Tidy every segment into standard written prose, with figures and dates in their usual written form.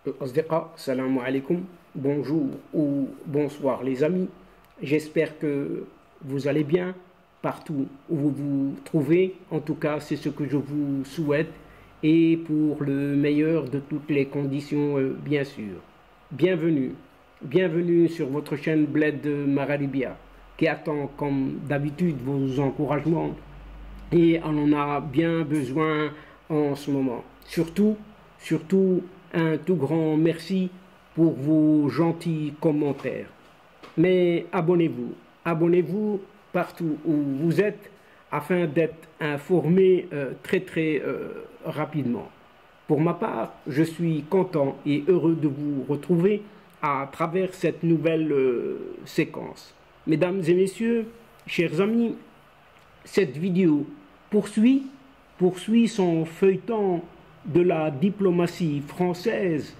الأصدقاء السلام عليكم. Bonjour ou bonsoir les amis. J'espère que vous allez bien partout où vous vous trouvez. En tout cas, c'est ce que je vous souhaite et pour le meilleur de toutes les conditions, bien sûr. Bienvenue. Bienvenue sur votre chaîne Bled Maralibia qui attend comme d'habitude vos encouragements et on en a bien besoin en ce moment. Surtout, un tout grand merci pour vos gentils commentaires. Mais abonnez-vous partout où vous êtes afin d'être informé très rapidement. Pour ma part, je suis content et heureux de vous retrouver à travers cette nouvelle séquence. Mesdames et messieurs, chers amis, cette vidéo poursuit son feuilleton de la diplomatie française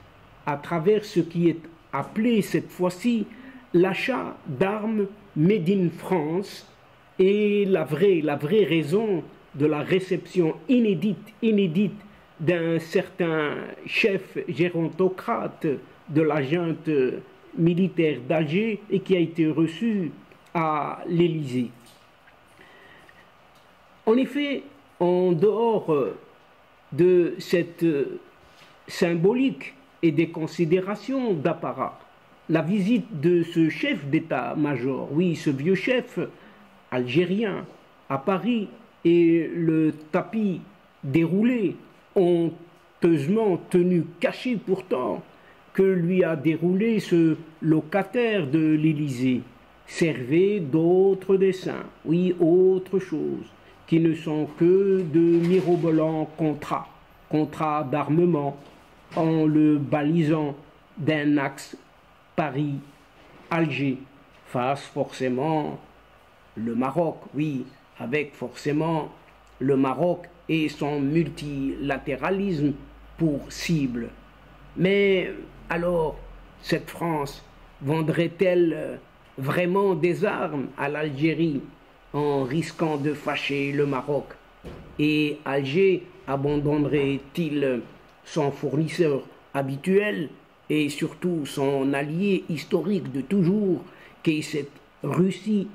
à travers ce qui est appelé cette fois-ci l'achat d'armes made in France et la vraie raison de la réception inédite d'un certain chef gérontocrate de la junte militaire d'Alger et qui a été reçu à l'Élysée. En effet, en dehors de cette symbolique et des considérations d'apparat, la visite de ce chef d'état-major, oui, ce vieux chef algérien à Paris et le tapis déroulé, honteusement tenu caché pourtant, que lui a déroulé ce locataire de l'Élysée, servait d'autres dessins, oui, autre chose, qui ne sont que de mirobolants contrats d'armement, en le balisant d'un axe Paris-Alger, face forcément le Maroc, oui, avec forcément le Maroc et son multilatéralisme pour cible. Mais alors, cette France vendrait-elle vraiment des armes à l'Algérie en risquant de fâcher le Maroc? Et Alger abandonnerait-il son fournisseur habituel et surtout son allié historique de toujours, qu'est cette Russie,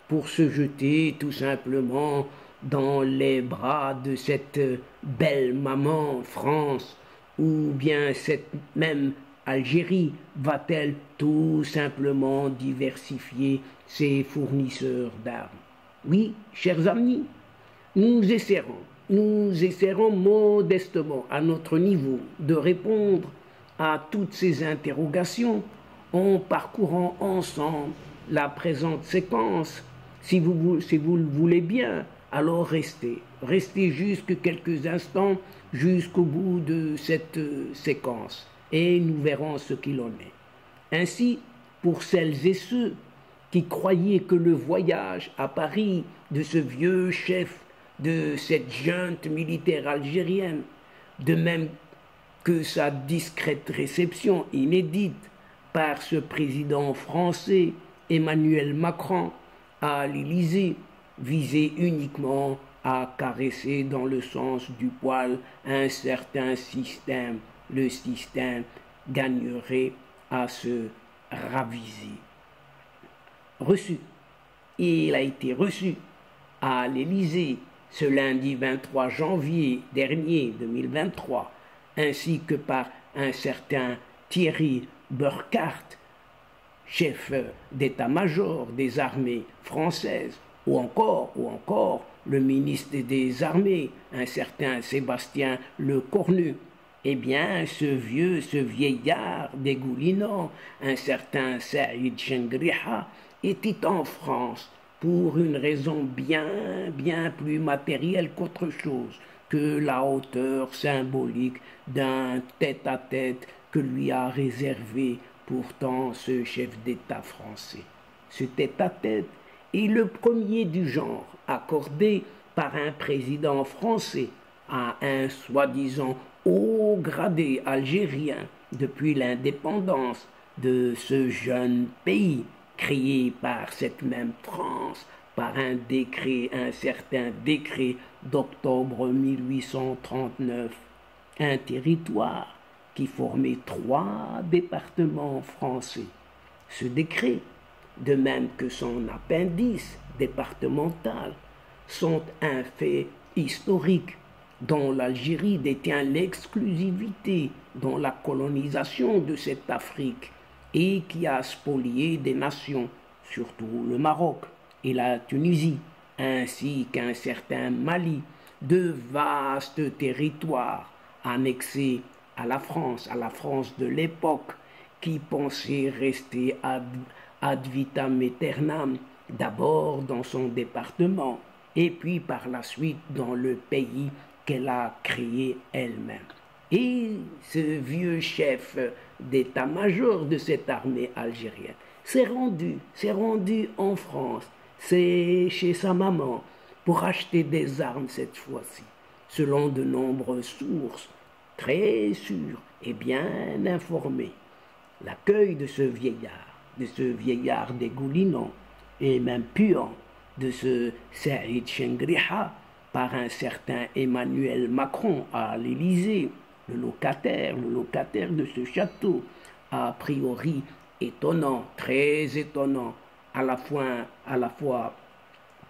pour se jeter tout simplement dans les bras de cette belle maman France? Ou bien cette même Algérie va-t-elle tout simplement diversifier ses fournisseurs d'armes? Oui, chers amis, nous essaierons modestement à notre niveau de répondre à toutes ces interrogations en parcourant ensemble la présente séquence. Si vous le voulez bien, alors restez jusque quelques instants jusqu'au bout de cette séquence et nous verrons ce qu'il en est. Ainsi, pour celles et ceux qui croyaient que le voyage à Paris de ce vieux chef de cette junte militaire algérienne, de même que sa discrète réception inédite par ce président français Emmanuel Macron à l'Élysée, visait uniquement à caresser dans le sens du poil un certain système, le système gagnerait à se raviser. Il a été reçu à l'Élysée ce lundi 23 janvier dernier 2023, ainsi que par un certain Thierry Burkhardt, chef d'état-major des armées françaises, ou encore le ministre des Armées, un certain Sébastien Lecornu. Eh bien, ce vieillard dégoulinant, un certain Saïd Chengriha, était en France pour une raison bien plus matérielle qu'autre chose que la hauteur symbolique d'un tête-à-tête que lui a réservé pourtant ce chef d'État français. Ce tête-à-tête est le premier du genre accordé par un président français à un soi-disant haut gradé algérien depuis l'indépendance de ce jeune pays, créé par cette même France, par un certain décret d'octobre 1839, un territoire qui formait 3 départements français. Ce décret, de même que son appendice départemental, sont un fait historique dont l'Algérie détient l'exclusivité dans la colonisation de cette Afrique et qui a spolié des nations, surtout le Maroc et la Tunisie, ainsi qu'un certain Mali, de vastes territoires annexés à la France de l'époque, qui pensait rester ad vitam aeternam, d'abord dans son département, et puis par la suite dans le pays qu'elle a créé elle-même. Et ce vieux chef d'état-major de cette armée algérienne s'est rendu en France, c'est chez sa maman, pour acheter des armes cette fois-ci, selon de nombreuses sources très sûres et bien informées. L'accueil de ce vieillard dégoulinant et même puant, de ce Saïd Chengriha, par un certain Emmanuel Macron à l'Élysée, le locataire de ce château, a priori étonnant, très étonnant, à la fois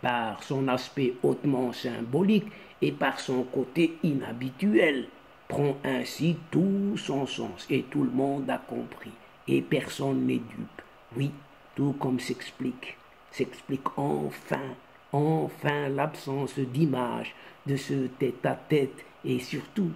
par son aspect hautement symbolique et par son côté inhabituel, prend ainsi tout son sens et tout le monde a compris et personne n'est dupe. Oui, tout comme s'explique enfin l'absence d'image de ce tête-à-tête et surtout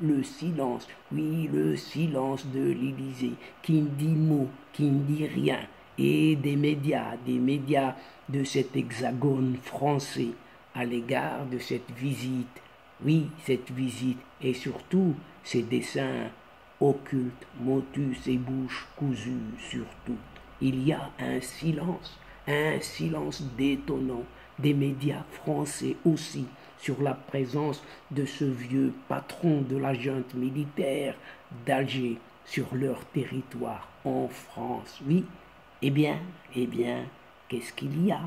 le silence, oui, le silence de l'Élysée qui ne dit mot, qui ne dit rien, et des médias de cet hexagone français à l'égard de cette visite, oui, cette visite et surtout ces dessins occultes, motus et bouches cousues surtout. Il y a un silence détonnant des médias français aussi sur la présence de ce vieux patron de la junte militaire d'Alger sur leur territoire en France. Oui, eh bien, qu'est-ce qu'il y a?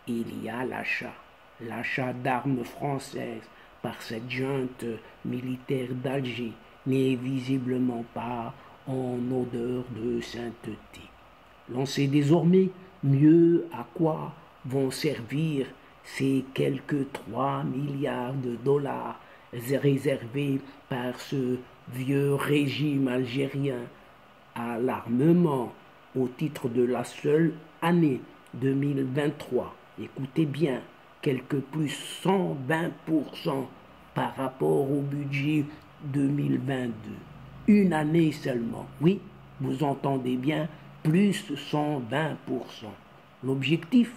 Il y a l'achat d'armes françaises par cette junte militaire d'Alger n'est visiblement pas en odeur de sainteté. L'on sait désormais mieux à quoi vont servir ces quelques 3 milliards de dollars réservés par ce vieux régime algérien à l'armement au titre de la seule année 2023. Écoutez bien, quelque plus 120% par rapport au budget 2022. Une année seulement. Oui, vous entendez bien, plus 120%. L'objectif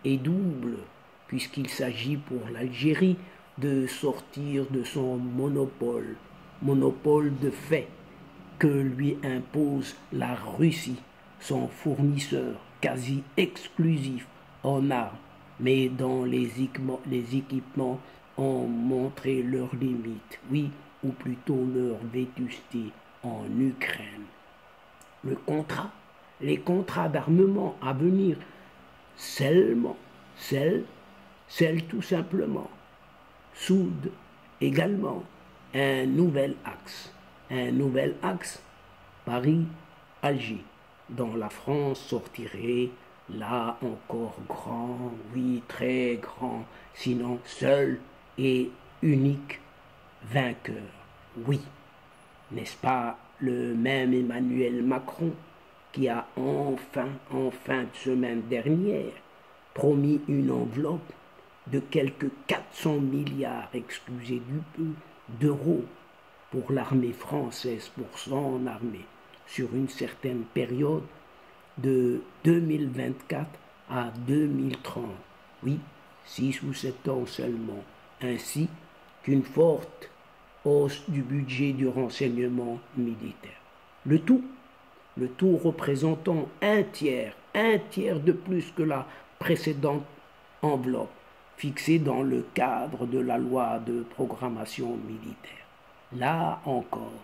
est double, puisqu'il s'agit pour l'Algérie de sortir de son monopole de fait que lui impose la Russie, son fournisseur quasi exclusif en armes, mais dont les équipements ont montré leurs limites, oui, ou plutôt leur vétusté en Ukraine. Les contrats d'armement à venir seulement, tout simplement, soudent également un nouvel axe Paris-Alger, dont la France sortirait là encore grand, oui, très grand, sinon seul et unique vainqueur. Oui, n'est-ce pas le même Emmanuel Macron qui a enfin, fin de semaine dernière, promis une enveloppe de quelques 400 milliards, excusez du peu, d'euros pour l'armée française, pour son armée, sur une certaine période de 2024 à 2030. Oui, 6 ou 7 ans seulement, ainsi qu'une forte hausse du budget du renseignement militaire. Le tout représentant un tiers de plus que la précédente enveloppe fixée dans le cadre de la loi de programmation militaire. Là encore,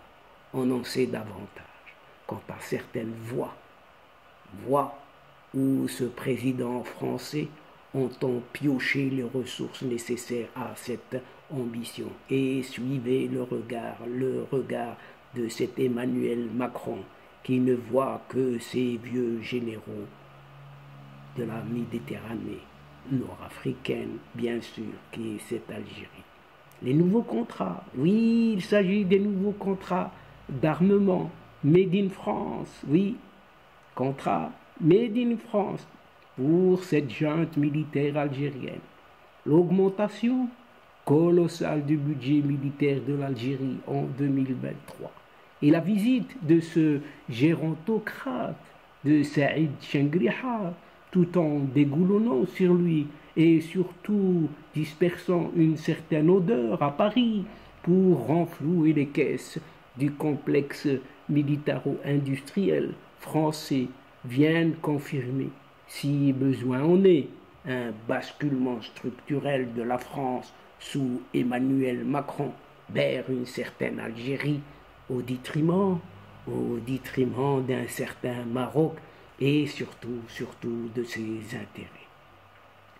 on en sait davantage quant à certaines voix où ce président français ont pioché les ressources nécessaires à cette ambition. Et suivez le regard de cet Emmanuel Macron qui ne voit que ces vieux généraux de la Méditerranée nord-africaine, bien sûr, qui est cette Algérie. Les nouveaux contrats, oui, il s'agit des nouveaux contrats d'armement, made in France, oui, contrat made in France pour cette junte militaire algérienne. L'augmentation colossale du budget militaire de l'Algérie en 2023 et la visite de ce gérontocrate de Saïd Chengriha, tout en dégoulonnant sur lui et surtout dispersant une certaine odeur à Paris pour renflouer les caisses du complexe militaro-industriel français, viennent confirmer, si besoin en est, un basculement structurel de la France sous Emmanuel Macron vers une certaine Algérie au détriment d'un certain Maroc et surtout de ses intérêts.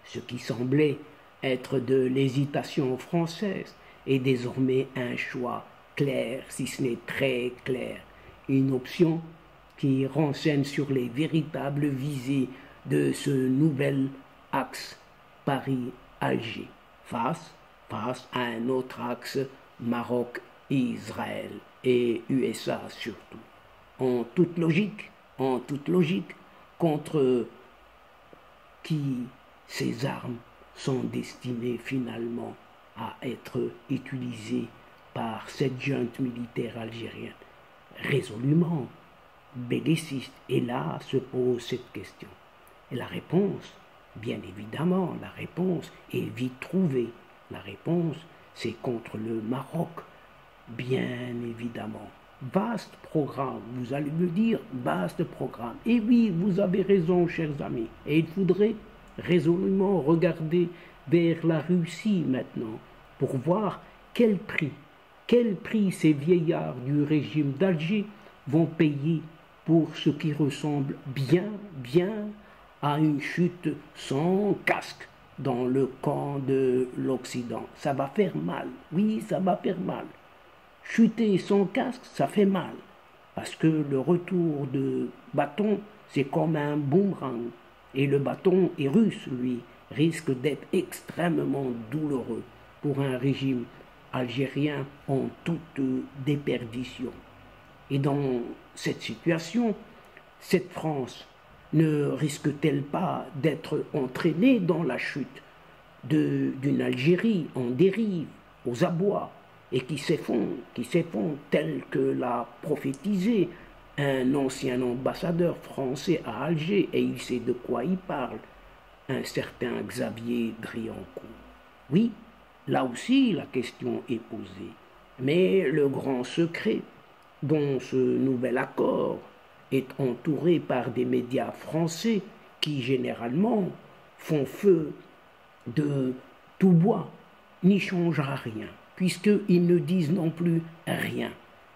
Ce qui semblait être de l'hésitation française est désormais un choix clair, si ce n'est très clair, une option qui renseigne sur les véritables visées de ce nouvel axe Paris-Alger, face à un autre axe Maroc-Israël et USA surtout. En toute logique, contre qui ces armes sont destinées finalement à être utilisées par cette junte militaire algérienne, résolument belliciste. Et là se pose cette question. Et la réponse, bien évidemment, la réponse est vite trouvée. La réponse, c'est contre le Maroc, bien évidemment. Vaste programme, vous allez me dire, vaste programme. Et oui, vous avez raison, chers amis. Et il faudrait résolument regarder vers la Russie maintenant pour voir quel prix ces vieillards du régime d'Alger vont payer pour ce qui ressemble bien à une chute sans casque dans le camp de l'Occident. Ça va faire mal, oui, ça va faire mal. Chuter sans casque, ça fait mal, parce que le retour de bâton, c'est comme un boomerang, et le bâton est russe, lui, risque d'être extrêmement douloureux pour un régime algérien en toute déperdition. Et dans cette situation, cette France ne risque-t-elle pas d'être entraînée dans la chute d'une Algérie en dérive, aux abois, et qui s'effondre tel que l'a prophétisé un ancien ambassadeur français à Alger, et il sait de quoi il parle, un certain Xavier Driancourt. Oui, là aussi la question est posée, mais le grand secret dont ce nouvel accord est entouré par des médias français qui généralement font feu de tout bois, n'y changera rien, puisqu'ils ne disent non plus rien.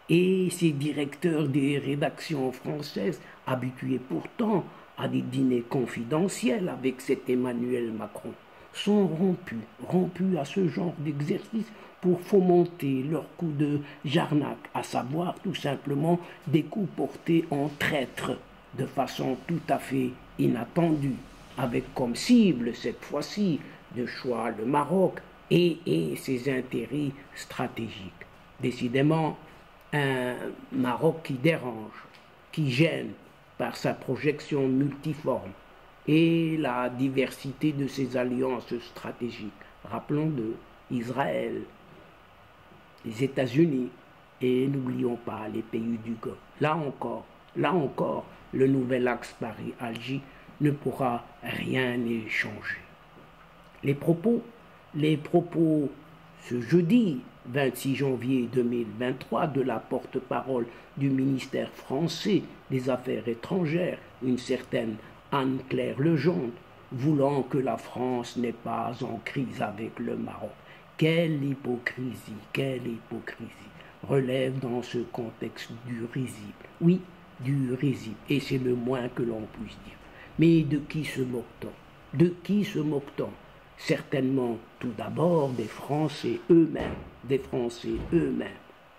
Et ces directeurs des rédactions françaises, habitués pourtant à des dîners confidentiels avec cet Emmanuel Macron, sont rompus à ce genre d'exercice pour fomenter leur coup de jarnac, à savoir tout simplement des coups portés en traître de façon tout à fait inattendue, avec comme cible cette fois-ci de choix le Maroc et ses intérêts stratégiques. Décidément, un Maroc qui dérange, qui gêne par sa projection multiforme et la diversité de ses alliances stratégiques. Rappelons-le, Israël, les États-Unis et n'oublions pas les pays du Golfe. Là encore, le nouvel axe Paris-Alger ne pourra rien y changer. Les propos ce jeudi 26 janvier 2023 de la porte-parole du ministère français des Affaires étrangères, une certaine Anne-Claire Legendre, voulant que la France n'est pas en crise avec le Maroc. Quelle hypocrisie, relève dans ce contexte du risible. Oui, du risible, et c'est le moins que l'on puisse dire. Mais de qui se moque-t-on? De qui se moque-t-on? Certainement tout d'abord des Français eux-mêmes,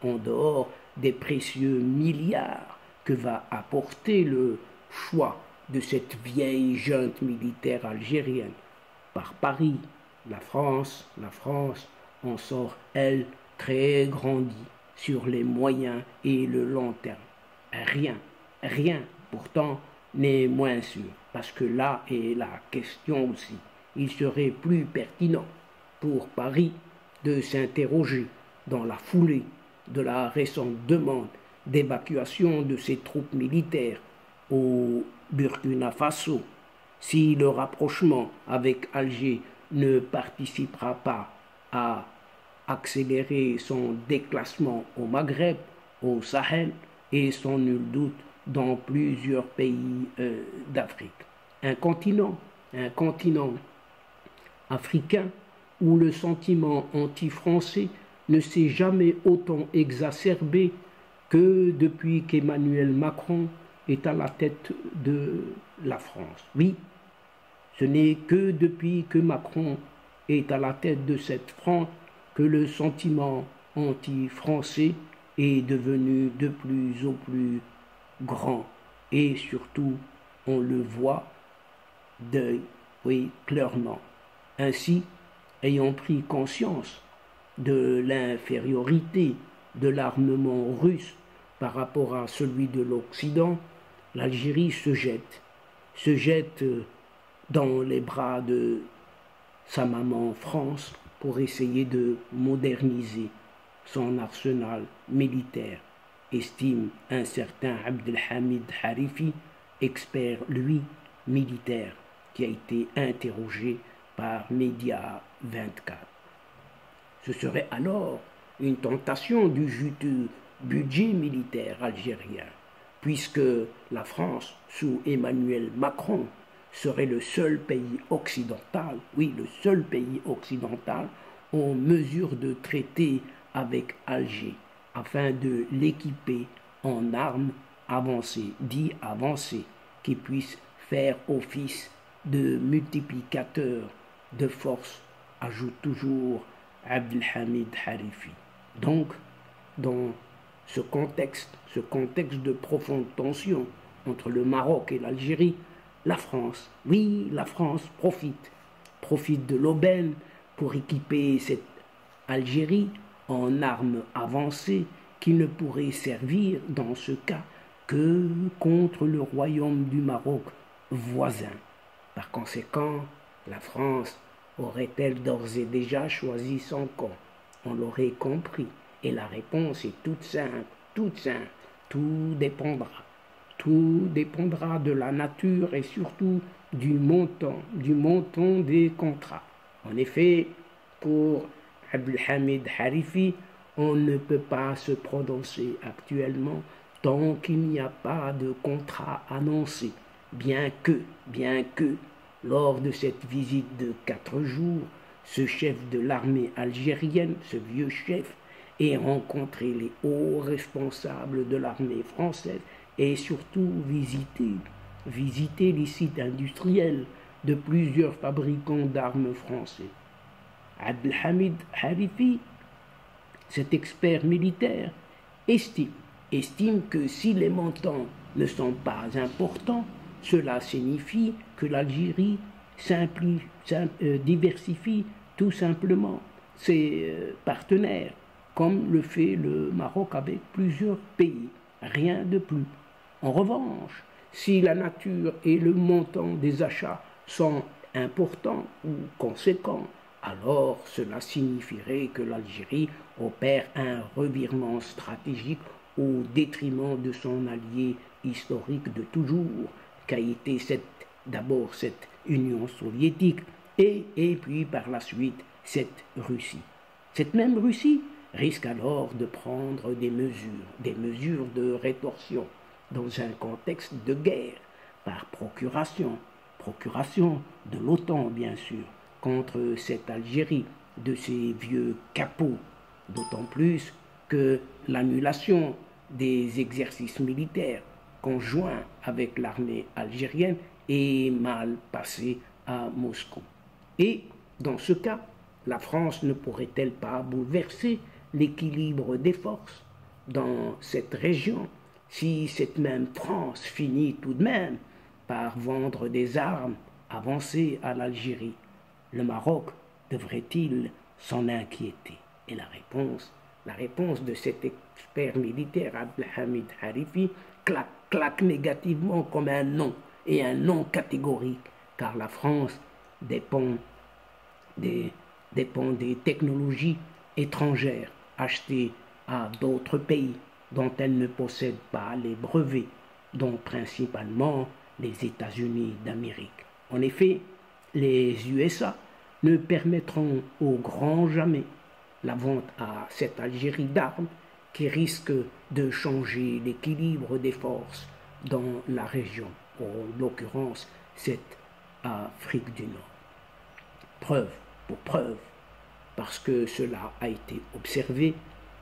en dehors des précieux milliards que va apporter le choix de cette vieille junte militaire algérienne par Paris. La France en sort, elle, très grandie sur les moyens et le long terme. Rien pourtant n'est moins sûr, parce que là est la question aussi. Il serait plus pertinent pour Paris de s'interroger dans la foulée de la récente demande d'évacuation de ses troupes militaires au Burkina Faso si le rapprochement avec Alger ne participera pas à accélérer son déclassement au Maghreb, au Sahel et sans nul doute dans plusieurs pays d'Afrique. Un continent africain où le sentiment anti-français ne s'est jamais autant exacerbé que depuis qu'Emmanuel Macron est à la tête de la France. Oui, ce n'est que depuis que Macron est à la tête de cette France que le sentiment anti-français est devenu de plus en plus grand. Et surtout, on le voit clairement. Ainsi, ayant pris conscience de l'infériorité de l'armement russe par rapport à celui de l'Occident, l'Algérie se jette dans les bras de sa maman France pour essayer de moderniser son arsenal militaire, estime un certain Abdelhamid Harifi, expert, lui, militaire, qui a été interrogé par Média 24. Ce serait alors une tentation du juteux budget militaire algérien, puisque la France, sous Emmanuel Macron, serait le seul pays occidental, oui, le seul pays occidental en mesure de traiter avec Alger afin de l'équiper en armes avancées, dit avancées, qui puissent faire office de multiplicateurs de force, ajoute toujours Abdelhamid Harifi. Donc, dans ce contexte de profonde tension entre le Maroc et l'Algérie, la France, oui, la France profite de l'aubaine pour équiper cette Algérie en armes avancées qui ne pourraient servir dans ce cas que contre le royaume du Maroc voisin. Par conséquent, la France aurait-elle d'ores et déjà choisi son camp? On l'aurait compris. Et la réponse est toute simple. Tout dépendra de la nature et surtout du montant des contrats. En effet, pour Abdelhamid Harifi, on ne peut pas se prononcer actuellement tant qu'il n'y a pas de contrat annoncé, bien que, lors de cette visite de 4 jours, ce chef de l'armée algérienne, ce vieux chef, ait rencontré les hauts responsables de l'armée française et surtout visité les sites industriels de plusieurs fabricants d'armes français. Abdelhamid Harifi, cet expert militaire, estime que si les montants ne sont pas importants, cela signifie que l'Algérie diversifie tout simplement ses partenaires, comme le fait le Maroc avec plusieurs pays. Rien de plus. En revanche, si la nature et le montant des achats sont importants ou conséquents, alors cela signifierait que l'Algérie opère un revirement stratégique au détriment de son allié historique de toujours, qu'a été d'abord cette Union soviétique et puis par la suite cette Russie. Cette même Russie risque alors de prendre des mesures de rétorsion dans un contexte de guerre par procuration de l'OTAN bien sûr, contre cette Algérie de ces vieux capots, d'autant plus que l'annulation des exercices militaires conjoints avec l'armée algérienne est mal passée à Moscou. Et dans ce cas, la France ne pourrait-elle pas bouleverser l'équilibre des forces dans cette région si cette même France finit tout de même par vendre des armes avancées à l'Algérie? Le Maroc devrait-il s'en inquiéter? Et la réponse de cet expert militaire Abdelhamid Harifi claque négativement comme un non, et un non catégorique, car la France dépend des technologies étrangères achetées à d'autres pays dont elle ne possède pas les brevets, dont principalement les États-Unis d'Amérique. En effet, les USA ne permettront au grand jamais la vente à cette Algérie d'armes qui risque de changer l'équilibre des forces dans la région, en l'occurrence cette Afrique du Nord. Preuve pour preuve, parce que cela a été observé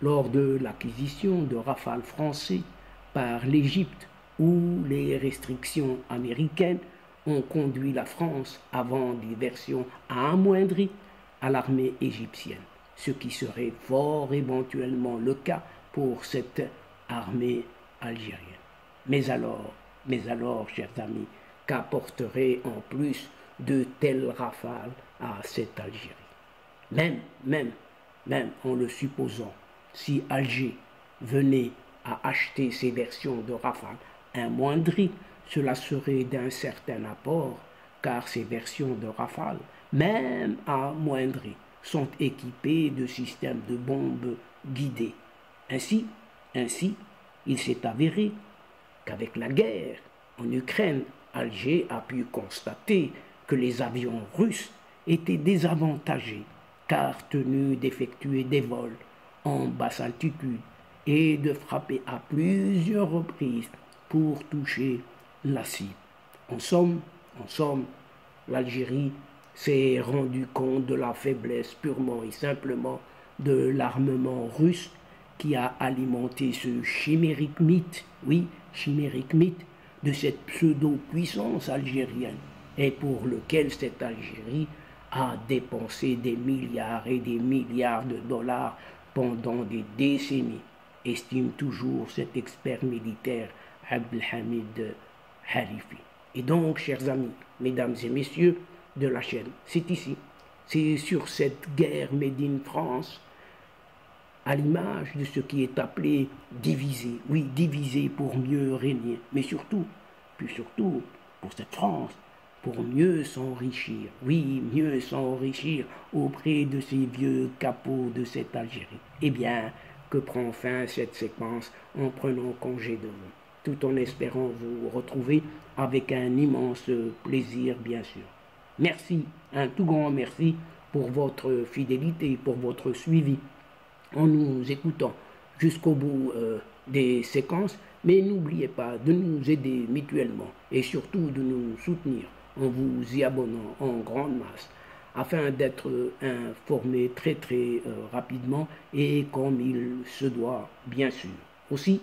lors de l'acquisition de Rafale français par l'Égypte, où les restrictions américaines ont conduit la France à vendre des versions amoindries à l'armée égyptienne, ce qui serait fort éventuellement le cas pour cette armée algérienne. Mais alors, chers amis, qu'apporterait en plus de tels rafales à cette Algérie? Même en le supposant, si Alger venait à acheter ces versions de Rafale amoindries, cela serait d'un certain apport, car ces versions de Rafale, même amoindries, sont équipées de systèmes de bombes guidées. Ainsi, il s'est avéré qu'avec la guerre en Ukraine, Alger a pu constater que les avions russes étaient désavantagés, car tenus d'effectuer des vols en basse altitude et de frapper à plusieurs reprises pour toucher la cible. En somme, l'Algérie s'est rendu compte de la faiblesse purement et simplement de l'armement russe qui a alimenté ce chimérique mythe, de cette pseudo-puissance algérienne, et pour lequel cette Algérie a dépensé des milliards et des milliards de dollars pendant des décennies, estime toujours cet expert militaire Abdelhamid Harifi. Et donc, chers amis, mesdames et messieurs de la chaîne, c'est ici, c'est sur cette guerre Made in France, à l'image de ce qui est appelé diviser, oui, diviser pour mieux régner, mais surtout, pour cette France, pour mieux s'enrichir, oui, mieux s'enrichir auprès de ces vieux capots de cette Algérie. Eh bien, que prend fin cette séquence en prenant congé de vous, tout en espérant vous retrouver avec un immense plaisir, bien sûr. Merci, un tout grand merci pour votre fidélité, pour votre suivi, en nous écoutant jusqu'au bout des séquences, mais n'oubliez pas de nous aider mutuellement et surtout de nous soutenir en vous y abonnant en grande masse afin d'être informé très rapidement et comme il se doit, bien sûr. Aussi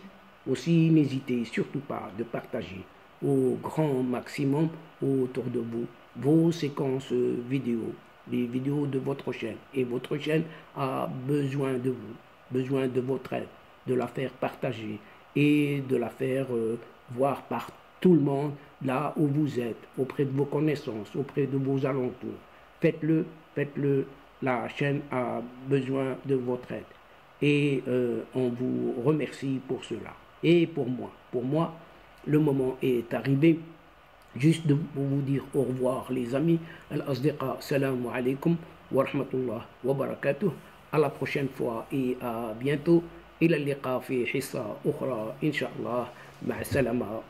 n'hésitez surtout pas de partager au grand maximum autour de vous vos séquences vidéo, les vidéos de votre chaîne. Et votre chaîne a besoin de vous, besoin de votre aide, de la faire partager et de la faire voir par tout le monde là où vous êtes, auprès de vos connaissances, auprès de vos alentours. Faites-le, la chaîne a besoin de votre aide. Et on vous remercie pour cela. Et pour moi, le moment est arrivé juste de vous dire au revoir les amis. Al-Asdiqa, salam alaikum wa rahmatullah wa barakatuh. À la prochaine fois et à bientôt. إلى اللقاء في حصة أخرى إن شاء الله. مع السلامة.